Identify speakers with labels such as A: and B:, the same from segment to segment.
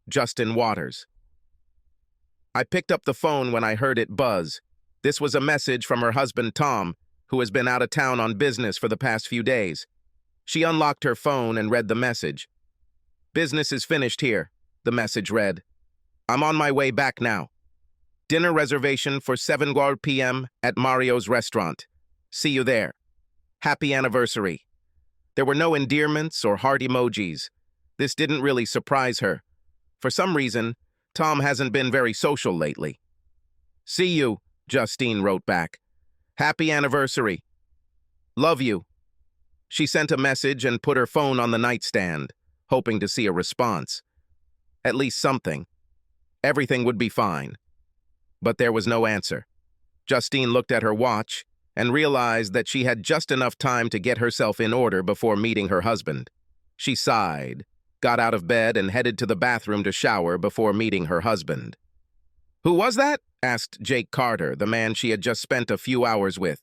A: Justin Waters. I picked up the phone when I heard it buzz. This was a message from her husband, Tom, who has been out of town on business for the past few days. She unlocked her phone and read the message. "Business is finished here," the message read. "I'm on my way back now. Dinner reservation for 7 p.m. at Mario's restaurant. See you there. Happy anniversary." There were no endearments or heart emojis. This didn't really surprise her. For some reason, Tom hasn't been very social lately. "See you," Justine wrote back. "Happy anniversary. Love you." She sent a message and put her phone on the nightstand, hoping to see a response. At least something. Everything would be fine. But there was no answer. Justine looked at her watch and realized that she had just enough time to get herself in order before meeting her husband. She sighed, got out of bed, and headed to the bathroom to shower before meeting her husband. "Who was that?" asked Jake Carter, the man she had just spent a few hours with.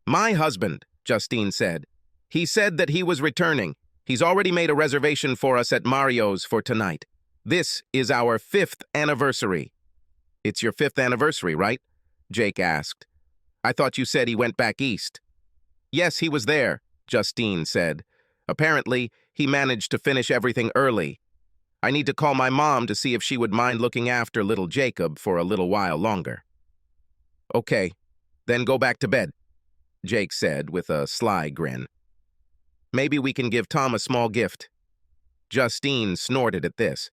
A: "My husband," Justine said. "He said that he was returning. He's already made a reservation for us at Mario's for tonight. This is our 5th anniversary." "It's your 5th anniversary, right?" Jake asked. "I thought you said he went back east." "Yes, he was there," Justine said. "Apparently, he managed to finish everything early. I need to call my mom to see if she would mind looking after little Jacob for a little while longer." "Okay, then go back to bed," Jake said with a sly grin. "Maybe we can give Tom a small gift." Justine snorted at this.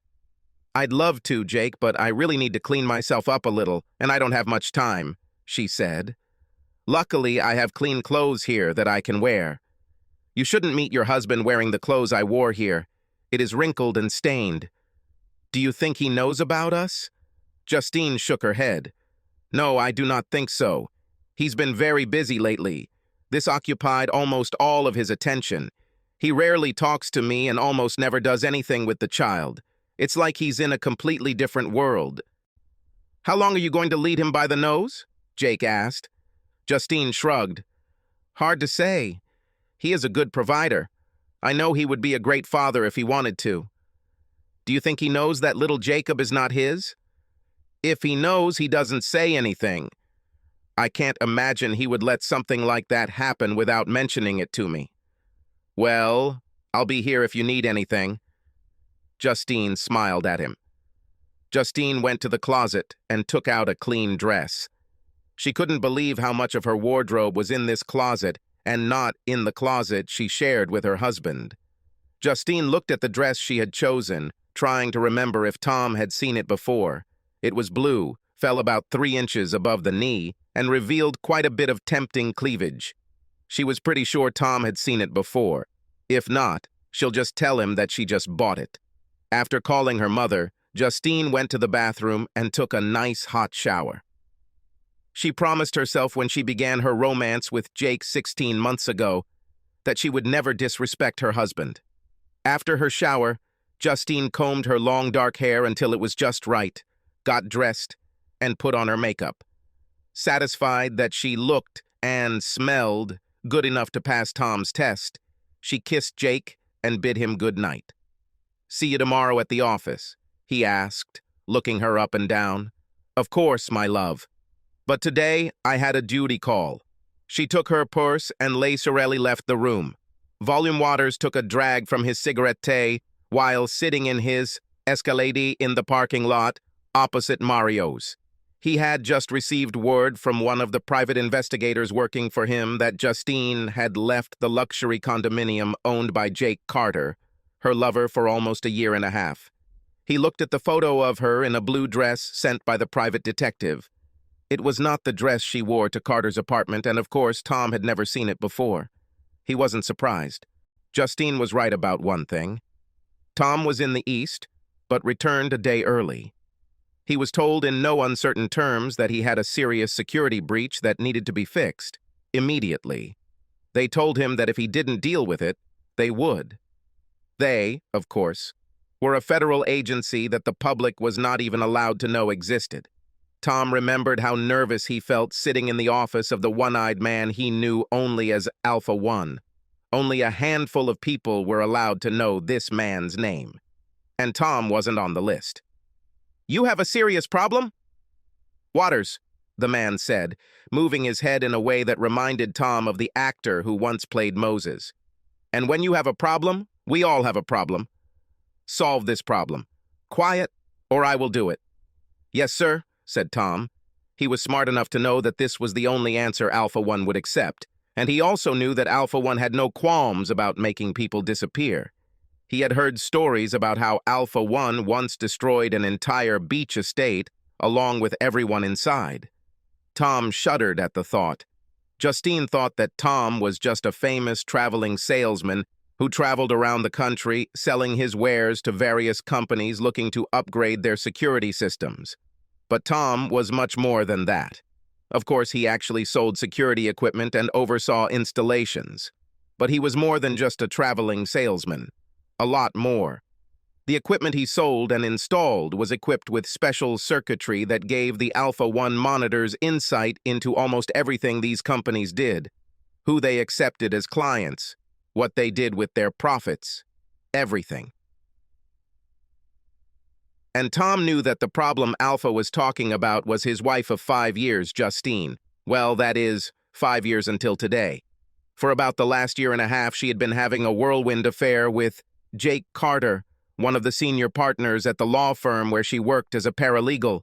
A: "I'd love to, Jake, but I really need to clean myself up a little, and I don't have much time," she said. "Luckily, I have clean clothes here that I can wear. You shouldn't meet your husband wearing the clothes I wore here. It is wrinkled and stained." "Do you think he knows about us?" Justine shook her head. "No, I do not think so. He's been very busy lately. This occupied almost all of his attention. He rarely talks to me and almost never does anything with the child. It's like he's in a completely different world." "How long are you going to lead him by the nose?" Jake asked. Justine shrugged. "Hard to say. He is a good provider. I know he would be a great father if he wanted to." "Do you think he knows that little Jacob is not his?" "If he knows, he doesn't say anything. I can't imagine he would let something like that happen without mentioning it to me." "Well, I'll be here if you need anything." Justine smiled at him. Justine went to the closet and took out a clean dress. She couldn't believe how much of her wardrobe was in this closet and not in the closet she shared with her husband. Justine looked at the dress she had chosen, trying to remember if Tom had seen it before. It was blue, fell about 3 inches above the knee, and revealed quite a bit of tempting cleavage. She was pretty sure Tom had seen it before. If not, she'll just tell him that she just bought it. After calling her mother, Justine went to the bathroom and took a nice hot shower. She promised herself when she began her romance with Jake 16 months ago that she would never disrespect her husband. After her shower, Justine combed her long dark hair until it was just right, got dressed, and put on her makeup. Satisfied that she looked and smelled good enough to pass Tom's test, she kissed Jake and bid him good night. "See you tomorrow at the office?" he asked, looking her up and down. "Of course, my love. But today I had a duty call." She took her purse and lacerally left the room. Volume Waters took a drag from his cigarette while sitting in his Escalade in the parking lot opposite Mario's. He had just received word from one of the private investigators working for him that Justine had left the luxury condominium owned by Jake Carter, her lover for almost a year and a half. He looked at the photo of her in a blue dress sent by the private detective. It was not the dress she wore to Carter's apartment, and of course Tom had never seen it before. He wasn't surprised. Justine was right about one thing. Tom was in the East, but returned a day early. He was told in no uncertain terms that he had a serious security breach that needed to be fixed, immediately. They told him that if he didn't deal with it, they would. They, of course, were a federal agency that the public was not even allowed to know existed. Tom remembered how nervous he felt sitting in the office of the one-eyed man he knew only as Alpha One. Only a handful of people were allowed to know this man's name. and Tom wasn't on the list. "You have a serious problem?" "Waters," the man said, moving his head in a way that reminded Tom of the actor who once played Moses. "And when you have a problem, we all have a problem. Solve this problem. Quiet, or I will do it." "Yes, sir," said Tom. He was smart enough to know that this was the only answer Alpha One would accept, and he also knew that Alpha One had no qualms about making people disappear. He had heard stories about how Alpha One once destroyed an entire beach estate along with everyone inside. Tom shuddered at the thought. Justine thought that Tom was just a famous traveling salesman who traveled around the country selling his wares to various companies looking to upgrade their security systems. But Tom was much more than that. Of course, he actually sold security equipment and oversaw installations. But he was more than just a traveling salesman. A lot more. The equipment he sold and installed was equipped with special circuitry that gave the Alpha One monitors insight into almost everything these companies did, who they accepted as clients, what they did with their profits, everything. And Tom knew that the problem Alpha was talking about was his wife of 5 years, Justine. Well, that is, 5 years until today. For about the last year and a half, she had been having a whirlwind affair with Jake Carter, one of the senior partners at the law firm where she worked as a paralegal.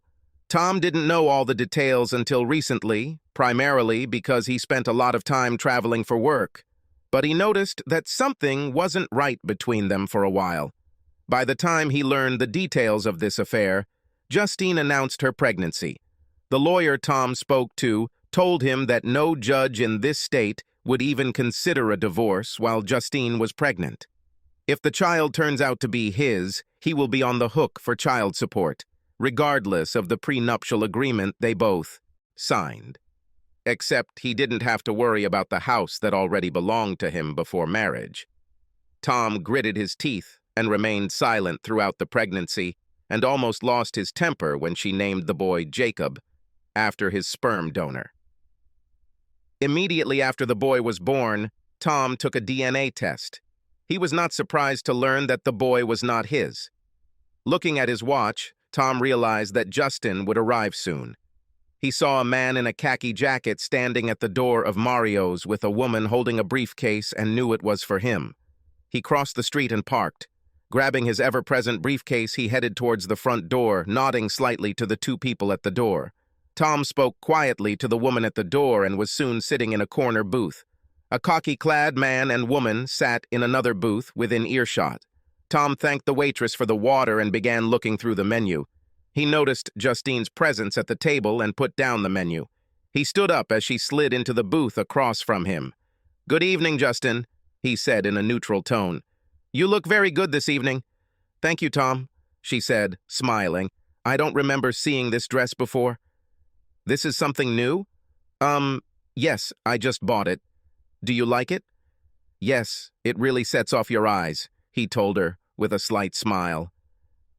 A: Tom didn't know all the details until recently, primarily because he spent a lot of time traveling for work. But he noticed that something wasn't right between them for a while. By the time he learned the details of this affair, Justine announced her pregnancy. The lawyer Tom spoke to told him that no judge in this state would even consider a divorce while Justine was pregnant. If the child turns out to be his, he will be on the hook for child support, regardless of the prenuptial agreement they both signed. Except he didn't have to worry about the house that already belonged to him before marriage. Tom gritted his teeth and remained silent throughout the pregnancy and almost lost his temper when she named the boy Jacob, after his sperm donor. Immediately after the boy was born, Tom took a DNA test. He was not surprised to learn that the boy was not his. Looking at his watch, Tom realized that Justin would arrive soon. He saw a man in a khaki jacket standing at the door of Mario's with a woman holding a briefcase and knew it was for him. He crossed the street and parked. Grabbing his ever-present briefcase, he headed towards the front door, nodding slightly to the two people at the door. Tom spoke quietly to the woman at the door and was soon sitting in a corner booth. A khaki-clad man and woman sat in another booth within earshot. Tom thanked the waitress for the water and began looking through the menu. He noticed Justine's presence at the table and put down the menu. He stood up as she slid into the booth across from him. "Good evening, Justin," he said in a neutral tone. "You look very good this evening." "Thank you, Tom," she said, smiling. "I don't remember seeing this dress before." "This is something new?" Yes, I just bought it." "Do you like it?" "Yes, it really sets off your eyes," he told her with a slight smile.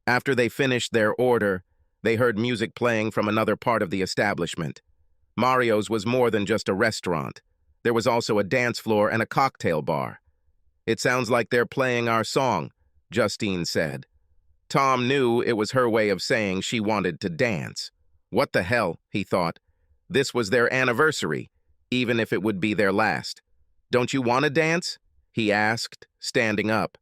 A: After they finished their order, they heard music playing from another part of the establishment. Mario's was more than just a restaurant. There was also a dance floor and a cocktail bar. "It sounds like they're playing our song," Justine said. Tom knew it was her way of saying she wanted to dance. What the hell, he thought. This was their anniversary, even if it would be their last. "Don't you want to dance?" he asked, standing up.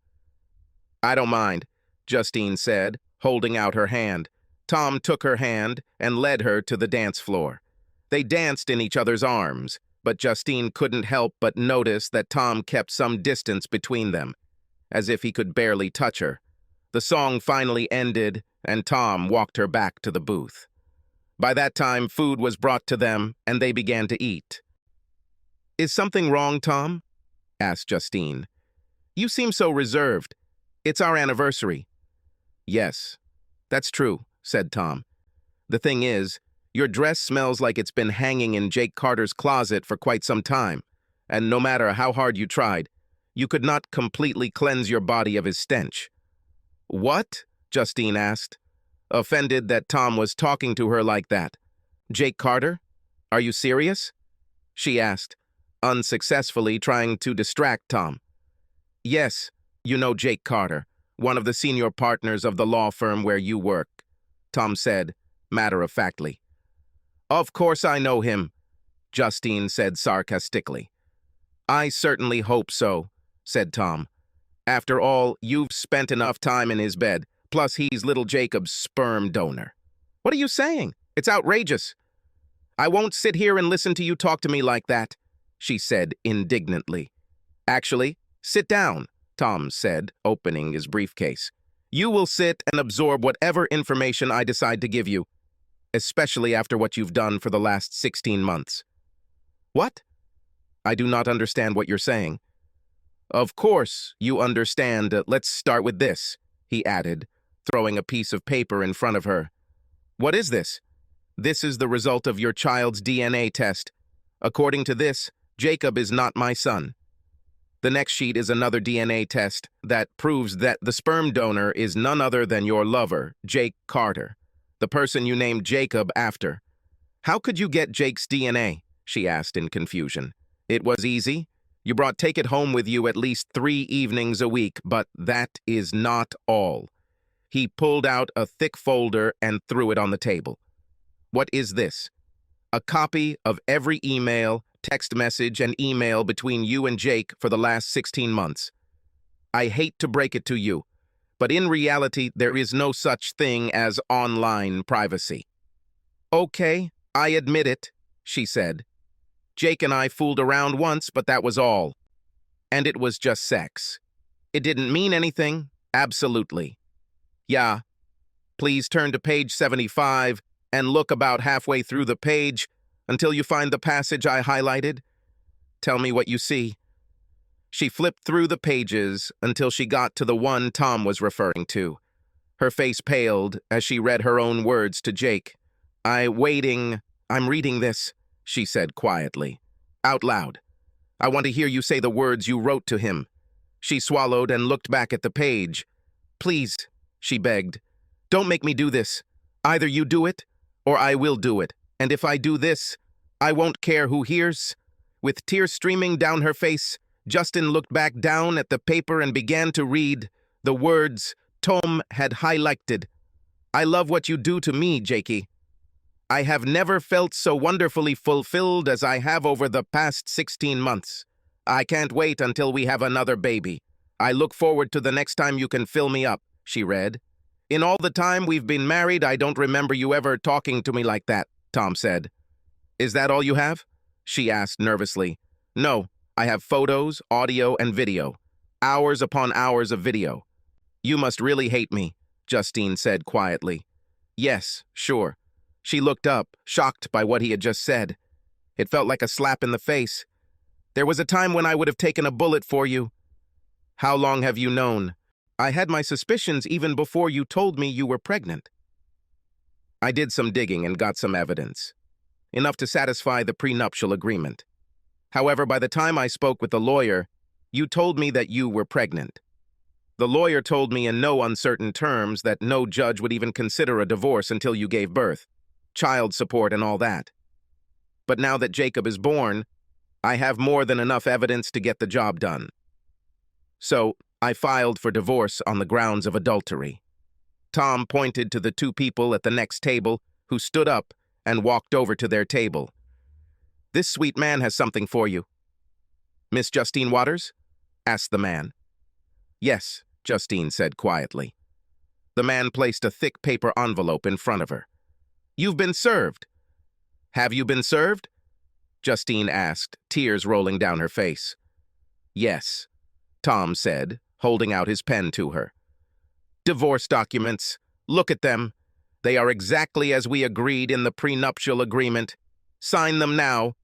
A: "I don't mind," Justine said, holding out her hand. Tom took her hand and led her to the dance floor. They danced in each other's arms, but Justine couldn't help but notice that Tom kept some distance between them, as if he could barely touch her. The song finally ended, and Tom walked her back to the booth. By that time, food was brought to them, and they began to eat. "Is something wrong, Tom?" asked Justine. "You seem so reserved. It's our anniversary." "Yes, that's true," said Tom. "The thing is, your dress smells like it's been hanging in Jake Carter's closet for quite some time, and no matter how hard you tried, you could not completely cleanse your body of his stench." "What?" Justine asked, offended that Tom was talking to her like that. "Jake Carter? Are you serious?" she asked, unsuccessfully trying to distract Tom. "Yes, you know Jake Carter. one of the senior partners of the law firm where you work, Tom said, matter-of-factly. Of course I know him, Justine said sarcastically. I certainly hope so, said Tom. After all, you've spent enough time in his bed, plus he's little Jacob's sperm donor. What are you saying? It's outrageous. I won't sit here and listen to you talk to me like that, she said indignantly. Actually, sit down, Tom said, opening his briefcase. You will sit and absorb whatever information I decide to give you, especially after what you've done for the last 16 months. What? I do not understand what you're saying. Of course, you understand. Let's start with this, he added, throwing a piece of paper in front of her. What is this? This is the result of your child's DNA test. According to this, Jacob is not my son. The next sheet is another DNA test that proves that the sperm donor is none other than your lover, Jake Carter, the person you named Jacob after. How could you get Jake's DNA? She asked in confusion. It was easy. You brought Take It home with you at least 3 evenings a week, but that is not all. He pulled out a thick folder and threw it on the table. What is this? A copy of every email, text message, and email between you and Jake for the last 16 months. I hate to break it to you, but in reality, there is no such thing as online privacy. Okay, I admit it, she said. Jake and I fooled around once, but that was all. And it was just sex. It didn't mean anything, absolutely. Yeah. Please turn to page 75 and look about halfway through the page until you find the passage I highlighted. Tell me what you see. She flipped through the pages until she got to the one Tom was referring to. Her face paled as she read her own words to Jake. I'm reading this, she said quietly. Out loud. I want to hear you say the words you wrote to him. She swallowed and looked back at the page. Please, she begged. Don't make me do this. Either you do it, or I will do it. And if I do this, I won't care who hears. With tears streaming down her face, Justin looked back down at the paper and began to read the words Tom had highlighted. I love what you do to me, Jakey. I have never felt so wonderfully fulfilled as I have over the past 16 months. I can't wait until we have another baby. I look forward to the next time you can fill me up, she read. In all the time we've been married, I don't remember you ever talking to me like that, Tom said. Is that all you have? She asked nervously. No, I have photos, audio, and video. Hours upon hours of video. You must really hate me, Justine said quietly. Yes, sure. She looked up, shocked by what he had just said. It felt like a slap in the face. There was a time when I would have taken a bullet for you. How long have you known? I had my suspicions even before you told me you were pregnant. I did some digging and got some evidence. Enough to satisfy the prenuptial agreement. However, by the time I spoke with the lawyer, you told me that you were pregnant. The lawyer told me in no uncertain terms that no judge would even consider a divorce until you gave birth, child support and all that. But now that Jacob is born, I have more than enough evidence to get the job done. So, I filed for divorce on the grounds of adultery. Tom pointed to the 2 people at the next table who stood up and walked over to their table. This sweet man has something for you. Miss Justine Waters? Asked the man. Yes, Justine said quietly. The man placed a thick paper envelope in front of her. You've been served. Have you been served? Justine asked, tears rolling down her face. Yes, Tom said, holding out his pen to her. Divorce documents. Look at them. They are exactly as we agreed in the prenuptial agreement. Sign them now,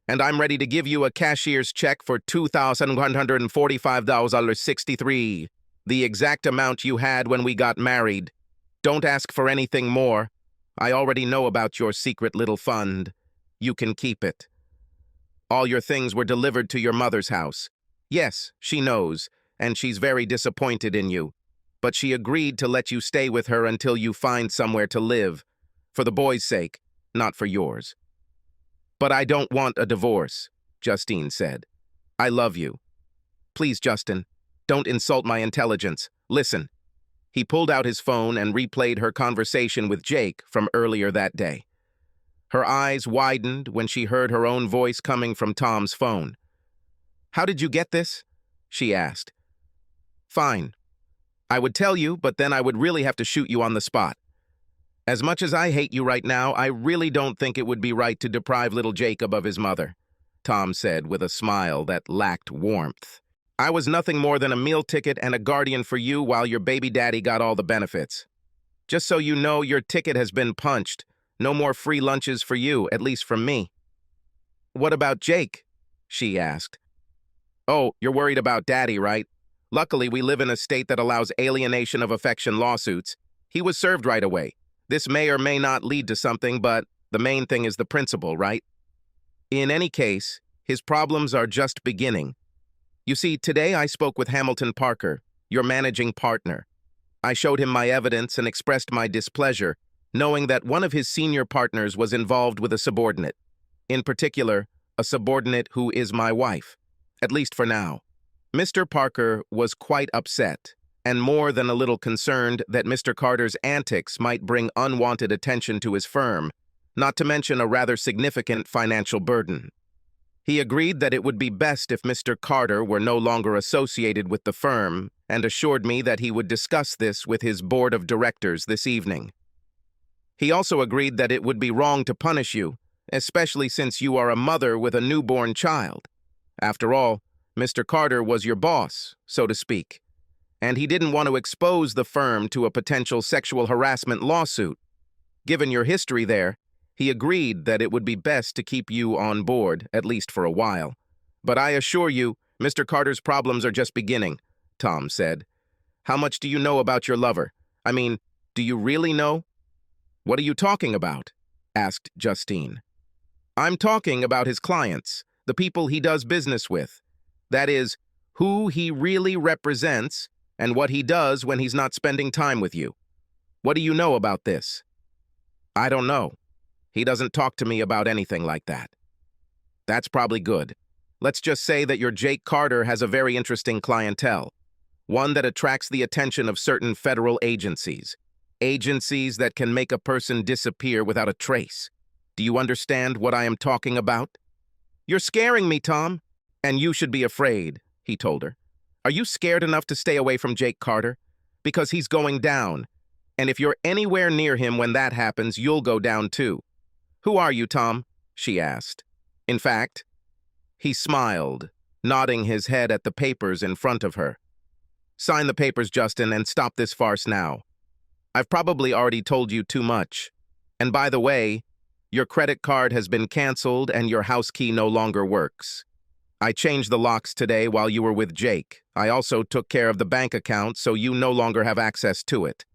A: and I'm ready to give you a cashier's check for $2,145.63, the exact amount you had when we got married. Don't ask for anything more. I already know about your secret little fund. You can keep it. All your things were delivered to your mother's house. Yes, she knows, and she's very disappointed in you. But she agreed to let you stay with her until you find somewhere to live, for the boy's sake, not for yours. But I don't want a divorce, Justine said. I love you. Please, Justin, don't insult my intelligence. Listen, He pulled out his phone and replayed her conversation with Jake from earlier that day. Her eyes widened when she heard her own voice coming from Tom's phone. "How did you get this?" she asked. "Fine. I would tell you, but then I would really have to shoot you on the spot. As much as I hate you right now, I really don't think it would be right to deprive little Jacob of his mother," Tom said with a smile that lacked warmth. "I was nothing more than a meal ticket and a guardian for you while your baby daddy got all the benefits. Just so you know, your ticket has been punched. No more free lunches for you, at least from me." "What about Jake?" she asked. "Oh, you're worried about Daddy, right? Luckily, we live in a state that allows alienation of affection lawsuits. He was served right away. This may or may not lead to something, but the main thing is the principle, right? In any case, his problems are just beginning. You see, today I spoke with Hamilton Parker, your managing partner. I showed him my evidence and expressed my displeasure, knowing that one of his senior partners was involved with a subordinate. In particular, a subordinate who is my wife, at least for now. Mr. Parker was quite upset, and more than a little concerned that Mr. Carter's antics might bring unwanted attention to his firm, not to mention a rather significant financial burden. He agreed that it would be best if Mr. Carter were no longer associated with the firm, and assured me that he would discuss this with his board of directors this evening. He also agreed that it would be wrong to punish you, especially since you are a mother with a newborn child. After all, Mr. Carter was your boss, so to speak, and he didn't want to expose the firm to a potential sexual harassment lawsuit. Given your history there, he agreed that it would be best to keep you on board, at least for a while. But I assure you, Mr. Carter's problems are just beginning, Tom said. How much do you know about your lover? I mean, do you really know? What are you talking about? Asked Justine. I'm talking about his clients, the people he does business with. That is, who he really represents and what he does when he's not spending time with you. What do you know about this? I don't know. He doesn't talk to me about anything like that. That's probably good. Let's just say that your Jake Carter has a very interesting clientele, one that attracts the attention of certain federal agencies, agencies that can make a person disappear without a trace. Do you understand what I am talking about? You're scaring me, Tom, and you should be afraid, he told her. Are you scared enough to stay away from Jake Carter? Because he's going down, and if you're anywhere near him when that happens, you'll go down too. Who are you, Tom? She asked. In fact, he smiled, nodding his head at the papers in front of her. Sign the papers, Justin, and stop this farce now. I've probably already told you too much. And by the way, your credit card has been canceled and your house key no longer works. I changed the locks today while you were with Jake. I also took care of the bank account so you no longer have access to it.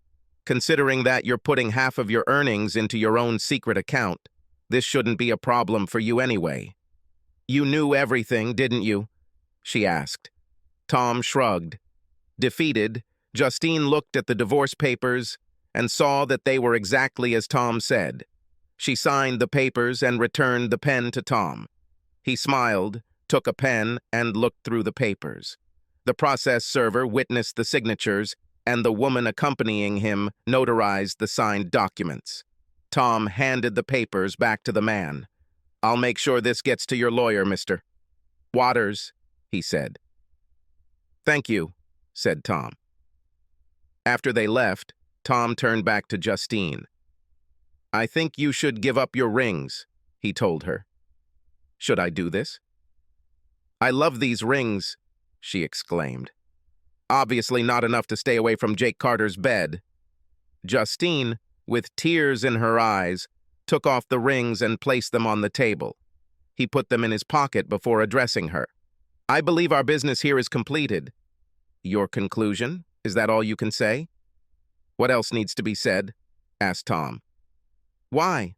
A: Considering that you're putting half of your earnings into your own secret account, this shouldn't be a problem for you anyway. You knew everything, didn't you? She asked. Tom shrugged. Defeated, Justine looked at the divorce papers and saw that they were exactly as Tom said. She signed the papers and returned the pen to Tom. He smiled, took a pen, and looked through the papers. The process server witnessed the signatures, and the woman accompanying him notarized the signed documents. Tom handed the papers back to the man. I'll make sure this gets to your lawyer, Mr. Waters, he said. Thank you, said Tom. After they left, Tom turned back to Justine. I think you should give up your rings, he told her. Should I do this? I love these rings, she exclaimed. Obviously not enough to stay away from Jake Carter's bed. Justine, with tears in her eyes, took off the rings and placed them on the table. He put them in his pocket before addressing her. I believe our business here is completed. Your conclusion? Is that all you can say? What else needs to be said? Asked Tom. Why?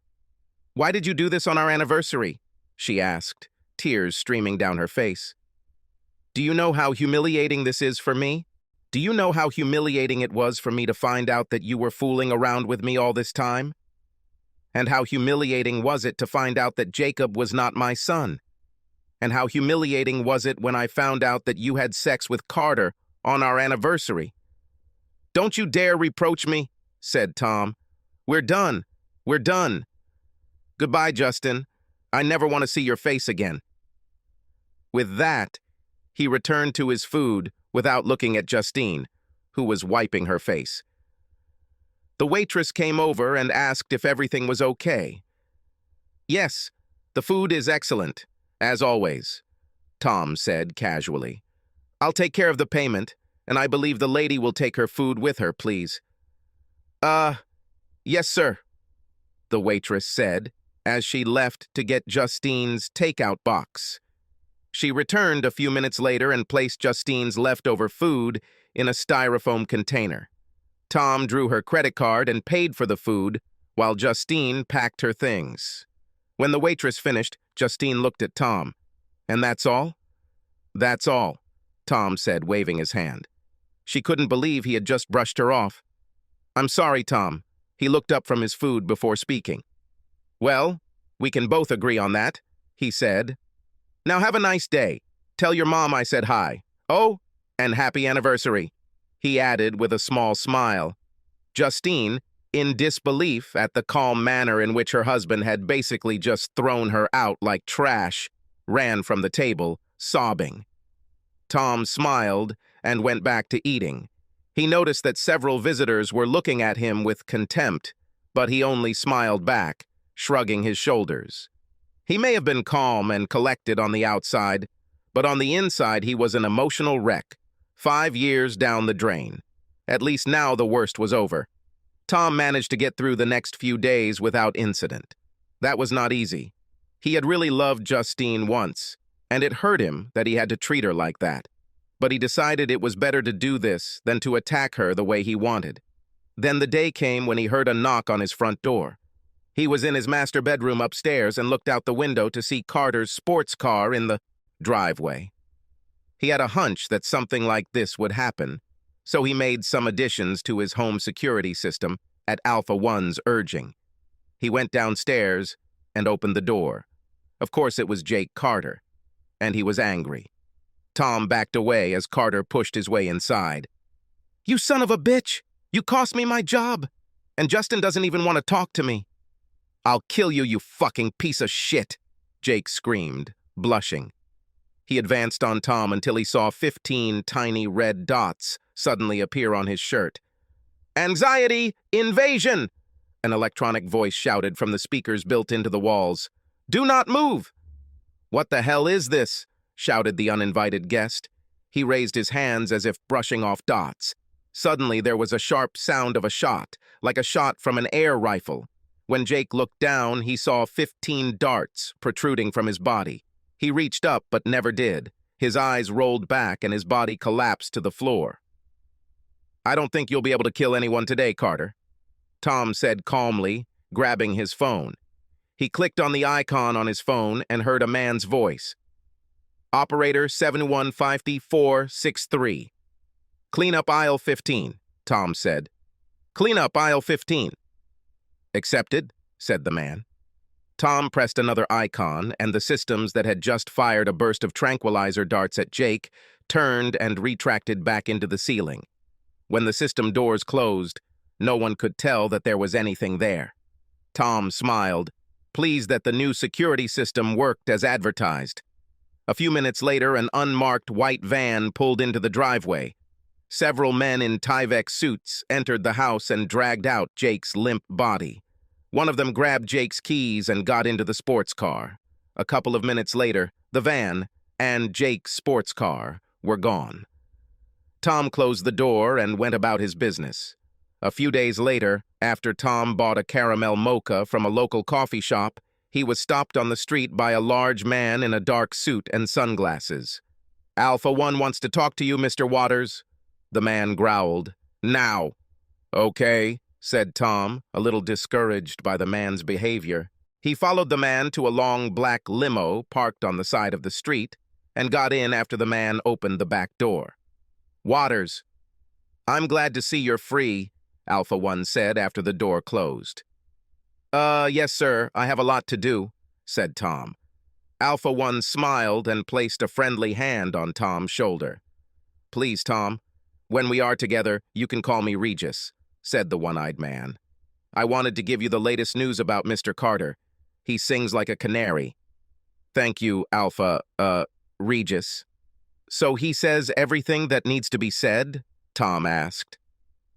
A: Why did you do this on our anniversary? She asked, tears streaming down her face. Do you know how humiliating this is for me? Do you know how humiliating it was for me to find out that you were fooling around with me all this time? And how humiliating was it to find out that Jacob was not my son? And how humiliating was it when I found out that you had sex with Carter on our anniversary? "Don't you dare reproach me," said Tom. "We're done. We're done. Goodbye, Justin. I never want to see your face again." With that, he returned to his food without looking at Justine, who was wiping her face. The waitress came over and asked if everything was okay. "Yes, the food is excellent, as always," Tom said casually. "I'll take care of the payment, and I believe the lady will take her food with her, please." Yes, sir," the waitress said as she left to get Justine's takeout box. She returned a few minutes later and placed Justine's leftover food in a styrofoam container. Tom drew her credit card and paid for the food while Justine packed her things. When the waitress finished, Justine looked at Tom. "And that's all?" "That's all," Tom said, waving his hand. She couldn't believe he had just brushed her off. "I'm sorry, Tom." He looked up from his food before speaking. "Well, we can both agree on that," he said. "Now have a nice day. Tell your mom I said hi. Oh, and happy anniversary," he added with a small smile. Justine, in disbelief at the calm manner in which her husband had basically just thrown her out like trash, ran from the table, sobbing. Tom smiled and went back to eating. He noticed that several visitors were looking at him with contempt, but he only smiled back, shrugging his shoulders. He may have been calm and collected on the outside, but on the inside he was an emotional wreck, 5 years down the drain. At least now the worst was over. Tom managed to get through the next few days without incident. That was not easy. He had really loved Justine once, and it hurt him that he had to treat her like that. But he decided it was better to do this than to attack her the way he wanted. Then the day came when he heard a knock on his front door. He was in his master bedroom upstairs and looked out the window to see Carter's sports car in the driveway. He had a hunch that something like this would happen, so he made some additions to his home security system at Alpha One's urging. He went downstairs and opened the door. Of course, it was Jake Carter, and he was angry. Tom backed away as Carter pushed his way inside. "You son of a bitch! You cost me my job! And Justin doesn't even want to talk to me." "I'll kill you, you fucking piece of shit!" Jake screamed, blushing. He advanced on Tom until he saw 15 tiny red dots suddenly appear on his shirt. "Anxiety! Invasion!" An electronic voice shouted from the speakers built into the walls. "Do not move!" "What the hell is this?" shouted the uninvited guest. He raised his hands as if brushing off dots. Suddenly there was a sharp sound of a shot, like a shot from an air rifle. When Jake looked down, he saw 15 darts protruding from his body. He reached up but never did. His eyes rolled back and his body collapsed to the floor. "I don't think you'll be able to kill anyone today, Carter," Tom said calmly, grabbing his phone. He clicked on the icon on his phone and heard a man's voice. "Operator 715463. Clean up aisle 15, Tom said. "Clean up aisle 15. "Accepted," said the man. Tom pressed another icon, and the systems that had just fired a burst of tranquilizer darts at Jake turned and retracted back into the ceiling. When the system doors closed, no one could tell that there was anything there. Tom smiled, pleased that the new security system worked as advertised. A few minutes later, an unmarked white van pulled into the driveway. Several men in Tyvek suits entered the house and dragged out Jake's limp body. One of them grabbed Jake's keys and got into the sports car. A couple of minutes later, the van and Jake's sports car were gone. Tom closed the door and went about his business. A few days later, after Tom bought a caramel mocha from a local coffee shop, he was stopped on the street by a large man in a dark suit and sunglasses. "Alpha One wants to talk to you, Mr. Waters," the man growled. "Now." "Okay," said Tom, a little discouraged by the man's behavior. He followed the man to a long black limo parked on the side of the street and got in after the man opened the back door. "Waters, I'm glad to see you're free," Alpha One said after the door closed. Yes, sir, I have a lot to do," said Tom. Alpha One smiled and placed a friendly hand on Tom's shoulder. "Please, Tom, When we are together, you can call me Regis, said the one-eyed man. I wanted to give you the latest news about Mr. Carter. He sings like a canary. Thank you, Alpha, Regis. So he says everything that needs to be said? Tom asked.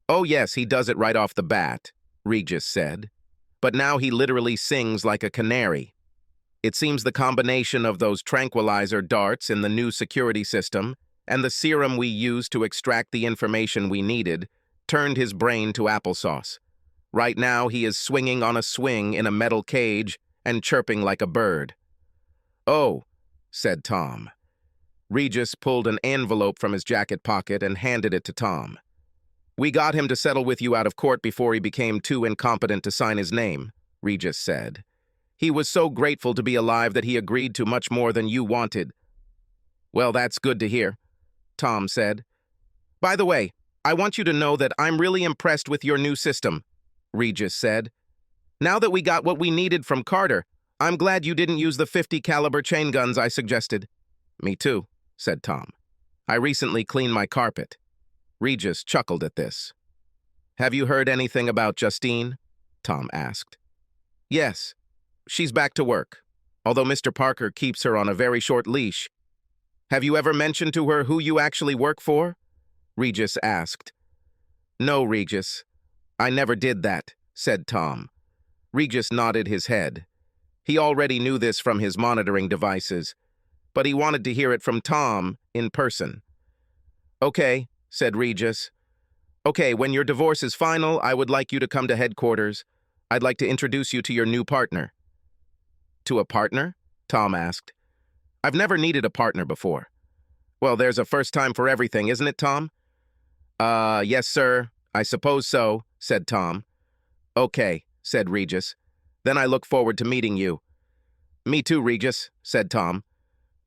A: Oh yes, he does it right off the bat, Regis said. But now he literally sings like a canary. It seems the combination of those tranquilizer darts in the new security system and the serum we used to extract the information we needed turned his brain to applesauce. Right now he is swinging on a swing in a metal cage and chirping like a bird. Oh, said Tom. Regis pulled an envelope from his jacket pocket and handed it to Tom. We got him to settle with you out of court before he became too incompetent to sign his name, Regis said. He was so grateful to be alive that he agreed to much more than you wanted. Well, that's good to hear, Tom said. By the way, I want you to know that I'm really impressed with your new system, Regis said. Now that we got what we needed from Carter, I'm glad you didn't use the .50 caliber chain guns I suggested. Me too, said Tom. I recently cleaned my carpet. Regis chuckled at this. Have you heard anything about Justine? Tom asked. Yes, she's back to work, although Mr. Parker keeps her on a very short leash. Have you ever mentioned to her who you actually work for? Regis asked. No, Regis. I never did that, said Tom. Regis nodded his head. He already knew this from his monitoring devices, but he wanted to hear it from Tom in person. Okay, said Regis. Okay, when your divorce is final, I would like you to come to headquarters. I'd like to introduce you to your new partner. To a partner? Tom asked. I've never needed a partner before. Well, there's a first time for everything, isn't it, Tom? Yes, sir. I suppose so, said Tom. Okay, said Regis. Then I look forward to meeting you. Me too, Regis, said Tom.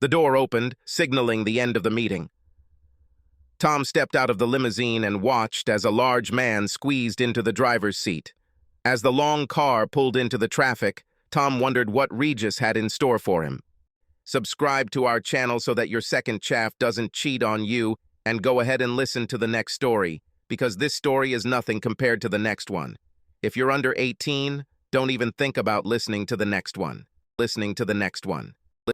A: The door opened, signaling the end of the meeting. Tom stepped out of the limousine and watched as a large man squeezed into the driver's seat. As the long car pulled into the traffic, Tom wondered what Regis had in store for him. Subscribe to our channel so that your second chaff doesn't cheat on you, and go ahead and listen to the next story, because this story is nothing compared to the next one. If you're under 18, don't even think about listening to the next one.